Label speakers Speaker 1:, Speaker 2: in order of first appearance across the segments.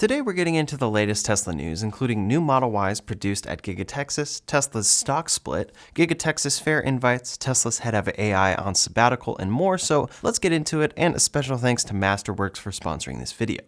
Speaker 1: Today we're getting into the latest Tesla news, including new Model Ys produced at Giga Texas, Tesla's stock split, Giga Texas fair invites, Tesla's head of AI on Sabbatical, and more, so let's get into it, and a special thanks to Masterworks for sponsoring this video.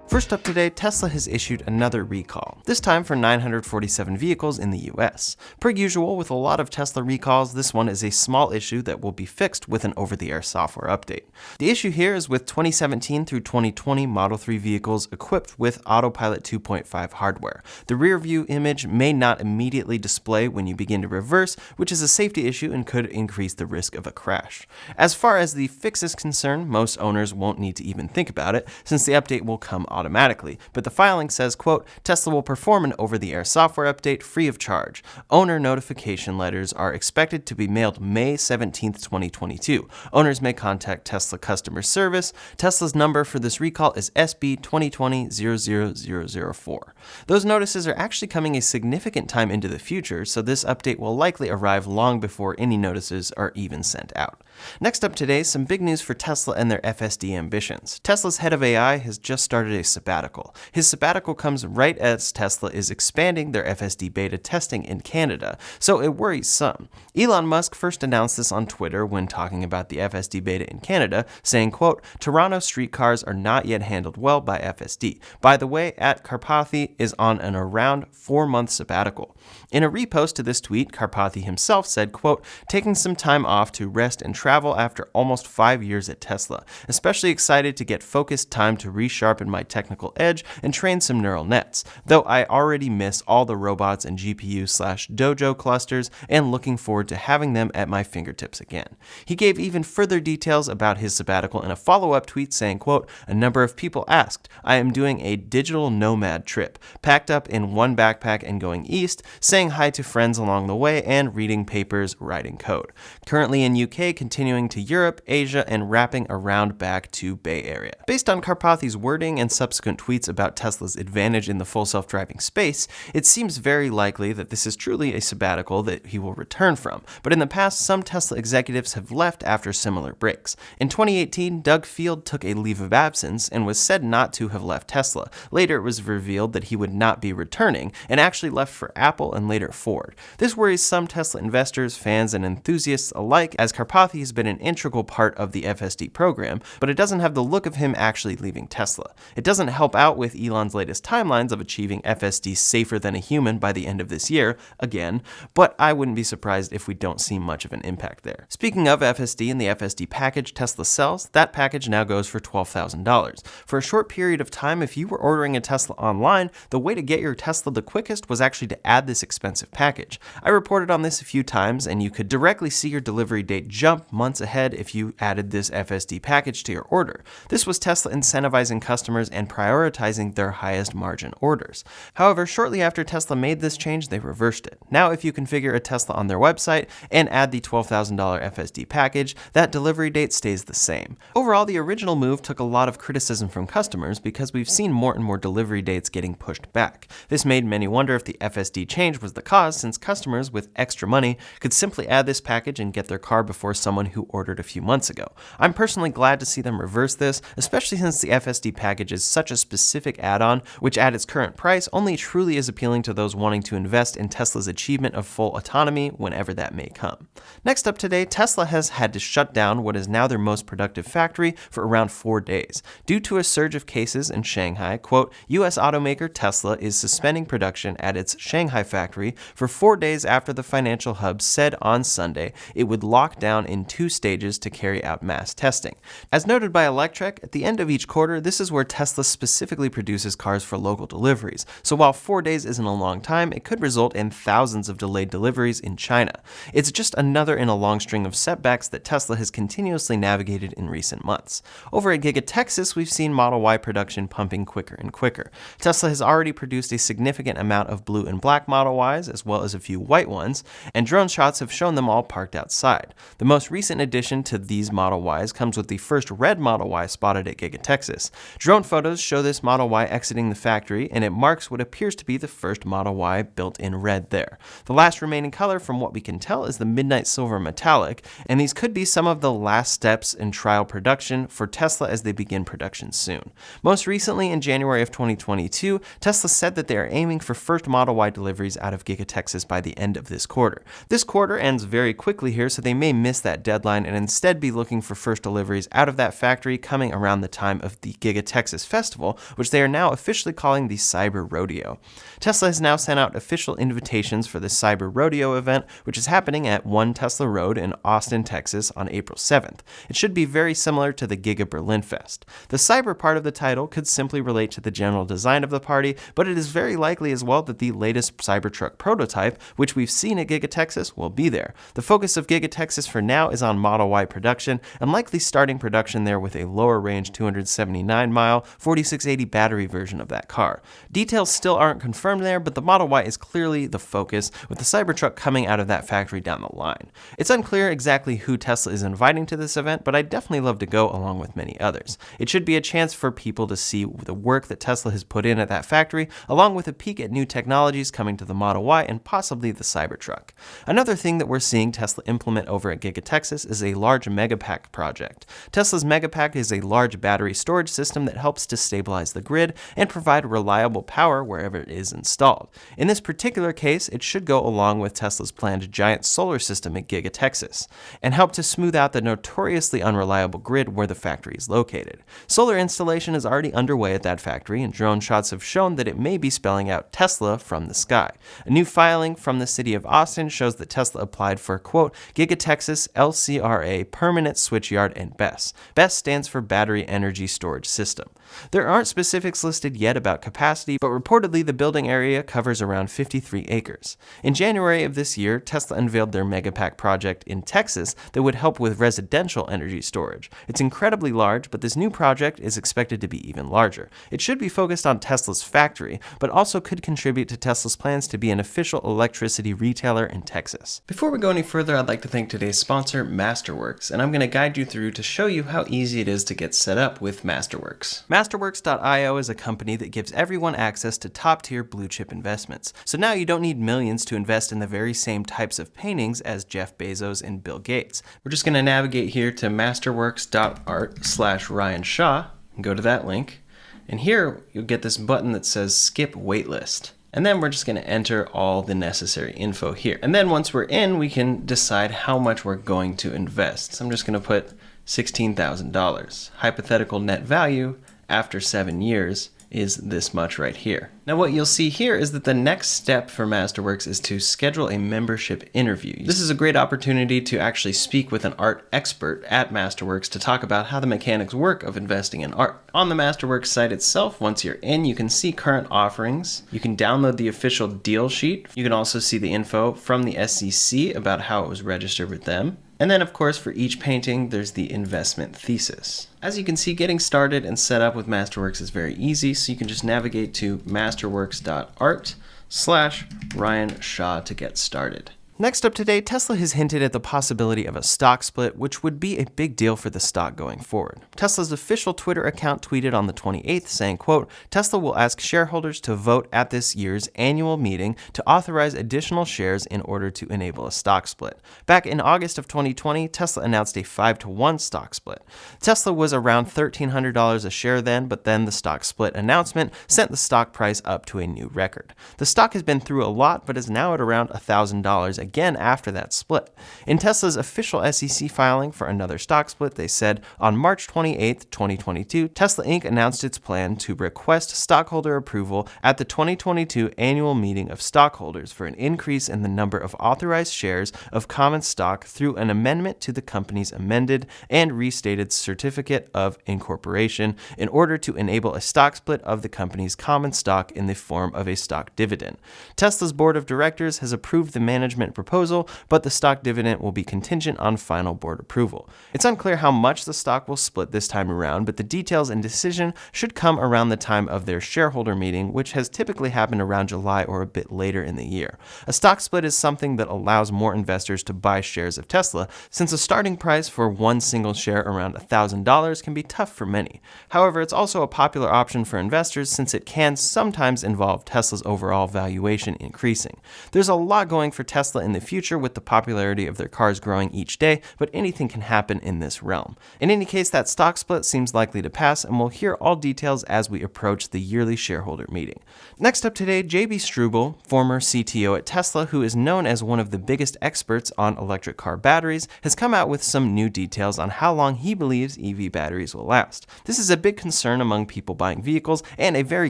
Speaker 1: First up today, Tesla has issued another recall, this time for 947 vehicles in the US. Per usual, with a lot of Tesla recalls, this one is a small issue that will be fixed with an over-the-air software update. The issue here is with 2017 through 2020 Model 3 vehicles equipped with Autopilot 2.5 hardware. The rear view image may not immediately display when you begin to reverse, which is a safety issue and could increase the risk of a crash. As far as the fix is concerned, most owners won't need to even think about it, since the update will come automatically, but the filing says, quote, Tesla will perform an over-the-air software update free of charge. Owner notification letters are expected to be mailed May 17, 2022. Owners may contact Tesla customer service. Tesla's number for this recall is SB 2020-00004. Those notices are actually coming a significant time into the future, so this update will likely arrive long before any notices are even sent out. Next up today, some big news for Tesla and their FSD ambitions. Tesla's head of AI has just started a sabbatical. His sabbatical comes right as Tesla is expanding their FSD beta testing in Canada, so it worries some. Elon Musk first announced this on Twitter when talking about the FSD beta in Canada, saying, quote, Toronto streetcars are not yet handled well by FSD. By the way, at Karpathy is on an around 4-month sabbatical. In a repost to this tweet, Karpathy himself said, quote, taking some time off to rest and travel after almost 5 years at Tesla. Especially excited to get focused time to resharpen my technical edge and train some neural nets, though I already miss all the robots and GPU/Dojo clusters and looking forward to having them at my fingertips again. He gave even further details about his sabbatical in a follow-up tweet saying, quote, a number of people asked, I am doing a digital nomad trip, packed up in one backpack and going east, saying hi to friends along the way and reading papers, writing code. Currently in UK, continuing to Europe, Asia, and wrapping around back to Bay Area. Based on Karpathy's wording and subsequent tweets about Tesla's advantage in the full self-driving space, it seems very likely that this is truly a sabbatical that he will return from, but in the past, some Tesla executives have left after similar breaks. In 2018, Doug Field took a leave of absence and was said not to have left Tesla. Later, it was revealed that he would not be returning, and actually left for Apple and later Ford. This worries some Tesla investors, fans, and enthusiasts alike, as Karpathy has been an integral part of the FSD program, but it doesn't have the look of him actually leaving Tesla. It doesn't help out with Elon's latest timelines of achieving FSD safer than a human by the end of this year, again, but I wouldn't be surprised if we don't see much of an impact there. Speaking of FSD and the FSD package Tesla sells, that package now goes for $12,000. For a short period of time, if you were ordering a Tesla online, the way to get your Tesla the quickest was actually to add this expensive package. I reported on this a few times, and you could directly see your delivery date jump months ahead if you added this FSD package to your order. This was Tesla incentivizing customers and prioritizing their highest margin orders. However, shortly after Tesla made this change, they reversed it. Now, if you configure a Tesla on their website and add the $12,000 FSD package, that delivery date stays the same. Overall, the original move took a lot of criticism from customers because we've seen more and more delivery dates getting pushed back. This made many wonder if the FSD change was the cause, since customers with extra money could simply add this package and get their car before someone who ordered a few months ago. I'm personally glad to see them reverse this, especially since the FSD package is such a specific add-on, which at its current price only truly is appealing to those wanting to invest in Tesla's achievement of full autonomy whenever that may come. Next up today, Tesla has had to shut down what is now their most productive factory for around 4 days. Due to a surge of cases in Shanghai, quote, US automaker Tesla is suspending production at its Shanghai factory for 4 days after the financial hub said on Sunday it would lock down in 2 stages to carry out mass testing. As noted by Electrek, at the end of each quarter, this is where Tesla specifically produces cars for local deliveries. So while 4 days isn't a long time, it could result in thousands of delayed deliveries in China. It's just another in a long string of setbacks that Tesla has continuously navigated in recent months. Over at Giga Texas, we've seen Model Y production pumping quicker and quicker. Tesla has already produced a significant amount of blue and black Model Ys, as well as a few white ones, and drone shots have shown them all parked outside. The most recent recent addition to these Model Ys comes with the first red Model Y spotted at Giga Texas. Drone photos show this Model Y exiting the factory, and it marks what appears to be the first Model Y built in red there. The last remaining color, from what we can tell, is the Midnight Silver Metallic, and these could be some of the last steps in trial production for Tesla as they begin production soon. Most recently, in January of 2022, Tesla said that they are aiming for first Model Y deliveries out of Giga Texas by the end of this quarter. This quarter ends very quickly here, so they may miss that deadline and instead be looking for first deliveries out of that factory coming around the time of the Giga Texas Festival, which they are now officially calling the Cyber Rodeo. Tesla has now sent out official invitations for the Cyber Rodeo event, which is happening at 1 Tesla Road in Austin, Texas on April 7th. It should be very similar to the Giga Berlin Fest. The cyber part of the title could simply relate to the general design of the party, but it is very likely as well that the latest Cybertruck prototype, which we've seen at Giga Texas, will be there. The focus of Giga Texas for now is on Model Y production, and likely starting production there with a lower range 279-mile 4680 battery version of that car. Details still aren't confirmed there, but the Model Y is clearly the focus, with the Cybertruck coming out of that factory down the line. It's unclear exactly who Tesla is inviting to this event, but I'd definitely love to go along with many others. It should be a chance for people to see the work that Tesla has put in at that factory, along with a peek at new technologies coming to the Model Y and possibly the Cybertruck. Another thing that we're seeing Tesla implement over at Giga Texas is a large Megapack project. Tesla's Megapack is a large battery storage system that helps to stabilize the grid and provide reliable power wherever it is installed. In this particular case, it should go along with Tesla's planned giant solar system at Giga Texas and help to smooth out the notoriously unreliable grid where the factory is located. Solar installation is already underway at that factory, and drone shots have shown that it may be spelling out Tesla from the sky. A new filing from the city of Austin shows that Tesla applied for, quote, Giga Texas LCRA Permanent Switchyard and BESS. BESS stands for Battery Energy Storage System. There aren't specifics listed yet about capacity, but reportedly the building area covers around 53 acres. In January of this year, Tesla unveiled their Megapack project in Texas that would help with residential energy storage. It's incredibly large, but this new project is expected to be even larger. It should be focused on Tesla's factory, but also could contribute to Tesla's plans to be an official electricity retailer in Texas. Before we go any further, I'd like to thank today's sponsor, Masterworks, and I'm going to guide you through to show you how easy it is to get set up with Masterworks. Masterworks.io is a company that gives everyone access to top-tier blue-chip investments. So now you don't need millions to invest in the very same types of paintings as Jeff Bezos and Bill Gates. We're just going to navigate here to masterworks.art/Ryan Shaw and go to that link. And here you'll get this button that says Skip Waitlist. And then we're just going to enter all the necessary info here. And then once we're in, we can decide how much we're going to invest. So I'm just going to put $16,000. Hypothetical net value after 7 years is this much right here. Now what you'll see here is that the next step for Masterworks is to schedule a membership interview. This is a great opportunity to actually speak with an art expert at Masterworks to talk about how the mechanics work of investing in art. On the Masterworks site itself, once you're in, you can see current offerings. You can download the official deal sheet. You can also see the info from the SEC about how it was registered with them. And then, of course, for each painting, there's the investment thesis. As you can see, getting started and set up with Masterworks is very easy, so you can just navigate to masterworks.art/Ryan Shaw to get started. Next up today, Tesla has hinted at the possibility of a stock split, which would be a big deal for the stock going forward. Tesla's official Twitter account tweeted on the 28th saying, quote, Tesla will ask shareholders to vote at this year's annual meeting to authorize additional shares in order to enable a stock split. Back in August of 2020, Tesla announced a 5-to-1 stock split. Tesla was around $1,300 a share then, but then the stock split announcement sent the stock price up to a new record. The stock has been through a lot, but is now at around $1,000 again after that split. In Tesla's official SEC filing for another stock split, they said, on March 28, 2022, Tesla Inc. announced its plan to request stockholder approval at the 2022 annual meeting of stockholders for an increase in the number of authorized shares of common stock through an amendment to the company's amended and restated certificate of incorporation in order to enable a stock split of the company's common stock in the form of a stock dividend. Tesla's board of directors has approved the management dividend proposal, but the stock dividend will be contingent on final board approval. It's unclear how much the stock will split this time around, but the details and decision should come around the time of their shareholder meeting, which has typically happened around July or a bit later in the year. A stock split is something that allows more investors to buy shares of Tesla, since a starting price for one single share around $1,000 can be tough for many. However, it's also a popular option for investors since it can sometimes involve Tesla's overall valuation increasing. There's a lot going for Tesla in the future with the popularity of their cars growing each day, but anything can happen in this realm. In any case, that stock split seems likely to pass, and we'll hear all details as we approach the yearly shareholder meeting. Next up today, JB Straubel, former CTO at Tesla, who is known as one of the biggest experts on electric car batteries, has come out with some new details on how long he believes EV batteries will last. This is a big concern among people buying vehicles and a very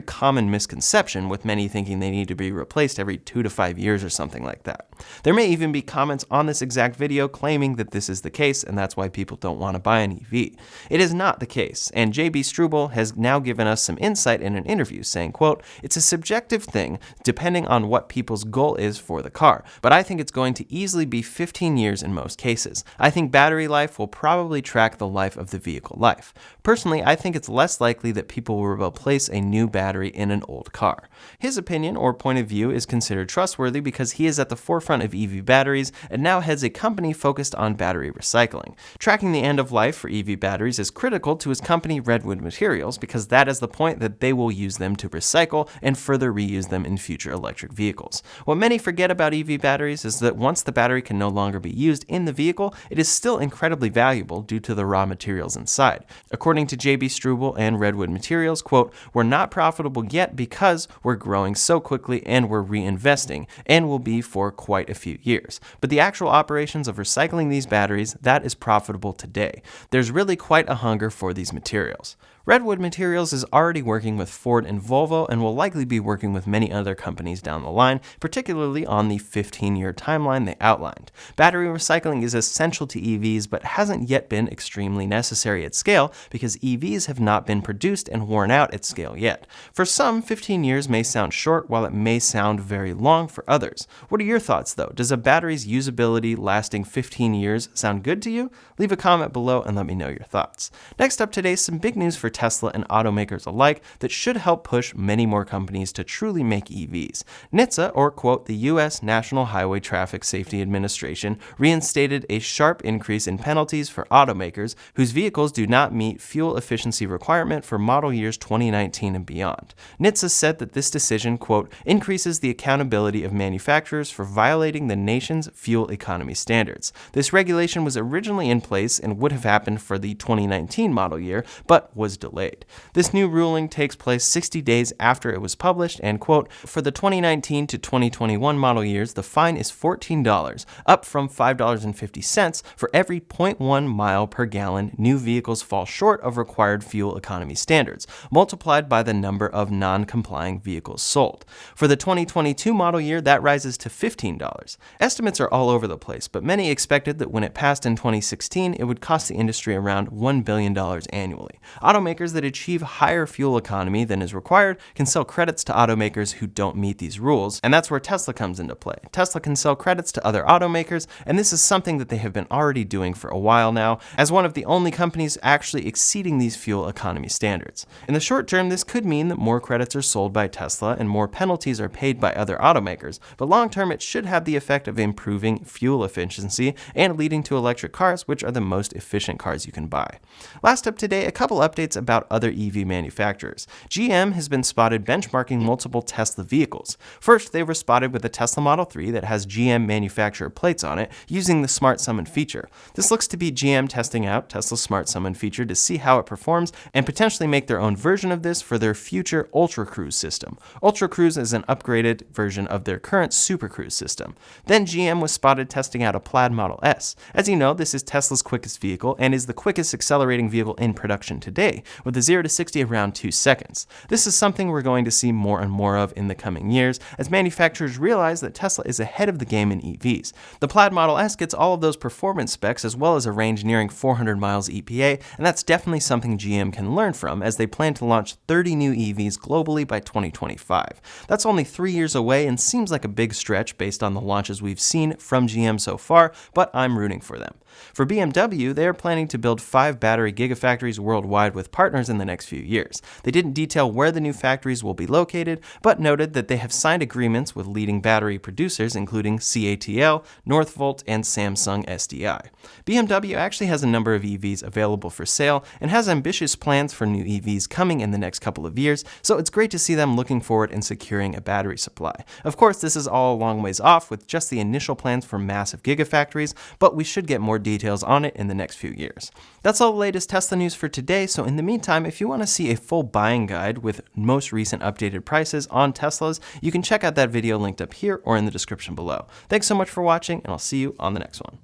Speaker 1: common misconception, with many thinking they need to be replaced every 2 to 5 years or something like that. There may even be comments on this exact video claiming that this is the case and that's why people don't want to buy an EV. It is not the case, and JB Straubel has now given us some insight in an interview saying, quote, "It's a subjective thing depending on what people's goal is for the car, but I think it's going to easily be 15 years in most cases. I think battery life will probably track the life of the vehicle life. Personally, I think it's less likely that people will replace a new battery in an old car." His opinion or point of view is considered trustworthy because he is at the forefront of EV batteries and now heads a company focused on battery recycling. Tracking the end of life for EV batteries is critical to his company Redwood Materials because that is the point that they will use them to recycle and further reuse them in future electric vehicles. What many forget about EV batteries is that once the battery can no longer be used in the vehicle, it is still incredibly valuable due to the raw materials inside. According to JB Straubel and Redwood Materials, quote, "We're not profitable yet because we're growing so quickly and we're reinvesting, and will be for quite a few years. But the actual operations of recycling these batteries, that is profitable today. There's really quite a hunger for these materials." Redwood Materials is already working with Ford and Volvo and will likely be working with many other companies down the line, particularly on the 15-year timeline they outlined. Battery recycling is essential to EVs, but hasn't yet been extremely necessary at scale because EVs have not been produced and worn out at scale yet. For some, 15 years may sound short, while it may sound very long for others. What are your thoughts, though? Does a battery's usability lasting 15 years sound good to you? Leave a comment below and let me know your thoughts. Next up today, some big news for Tesla and automakers alike that should help push many more companies to truly make EVs. NHTSA, or quote, the U.S. National Highway Traffic Safety Administration, reinstated a sharp increase in penalties for automakers whose vehicles do not meet fuel efficiency requirement for model years 2019 and beyond. NHTSA said that this decision, quote, increases the accountability of manufacturers for violating the nation's fuel economy standards. This regulation was originally in place and would have happened for the 2019 model year, but was delayed. This new ruling takes place 60 days after it was published and, quote, for the 2019 to 2021 model years, the fine is $14, up from $5.50 for every 0.1 mile per gallon new vehicles fall short of required fuel economy standards, multiplied by the number of non-complying vehicles sold. For the 2022 model year, that rises to $15. Estimates are all over the place, but many expected that when it passed in 2016, it would cost the industry around $1 billion annually. Automakers that achieve higher fuel economy than is required can sell credits to automakers who don't meet these rules, and that's where Tesla comes into play. Tesla can sell credits to other automakers, and this is something that they have been already doing for a while now, as one of the only companies actually exceeding these fuel economy standards. In the short term, this could mean that more credits are sold by Tesla and more penalties are paid by other automakers, but long term it should have the effect of improving fuel efficiency and leading to electric cars, which are the most efficient cars you can buy. Last up today, a couple updates about other EV manufacturers. GM has been spotted benchmarking multiple Tesla vehicles. First, they were spotted with a Tesla Model 3 that has GM manufacturer plates on it using the Smart Summon feature. This looks to be GM testing out Tesla's Smart Summon feature to see how it performs and potentially make their own version of this for their future Ultra Cruise system. Ultra Cruise is an upgraded version of their current Super Cruise system. Then GM was spotted testing out a Plaid Model S. As you know, this is Tesla's quickest vehicle and is the quickest accelerating vehicle in production today, with a 0 to 60 around 2 seconds. This is something we're going to see more and more of in the coming years, as manufacturers realize that Tesla is ahead of the game in EVs. The Plaid Model S gets all of those performance specs as well as a range nearing 400 miles EPA, and that's definitely something GM can learn from, as they plan to launch 30 new EVs globally by 2025. That's only 3 years away and seems like a big stretch based on the launches we've seen from GM so far, but I'm rooting for them. For BMW, they are planning to build 5 battery gigafactories worldwide with partners in the next few years. They didn't detail where the new factories will be located, but noted that they have signed agreements with leading battery producers including CATL, Northvolt, and Samsung SDI. BMW actually has a number of EVs available for sale and has ambitious plans for new EVs coming in the next couple of years, so it's great to see them looking forward and securing a battery supply. Of course, this is all a long ways off with just the initial plans for massive gigafactories, but we should get more details on it in the next few years. That's all the latest Tesla news for today, so in the meantime, if you want to see a full buying guide with most recent updated prices on Teslas, you can check out that video linked up here or in the description below. Thanks so much for watching, and I'll see you on the next one.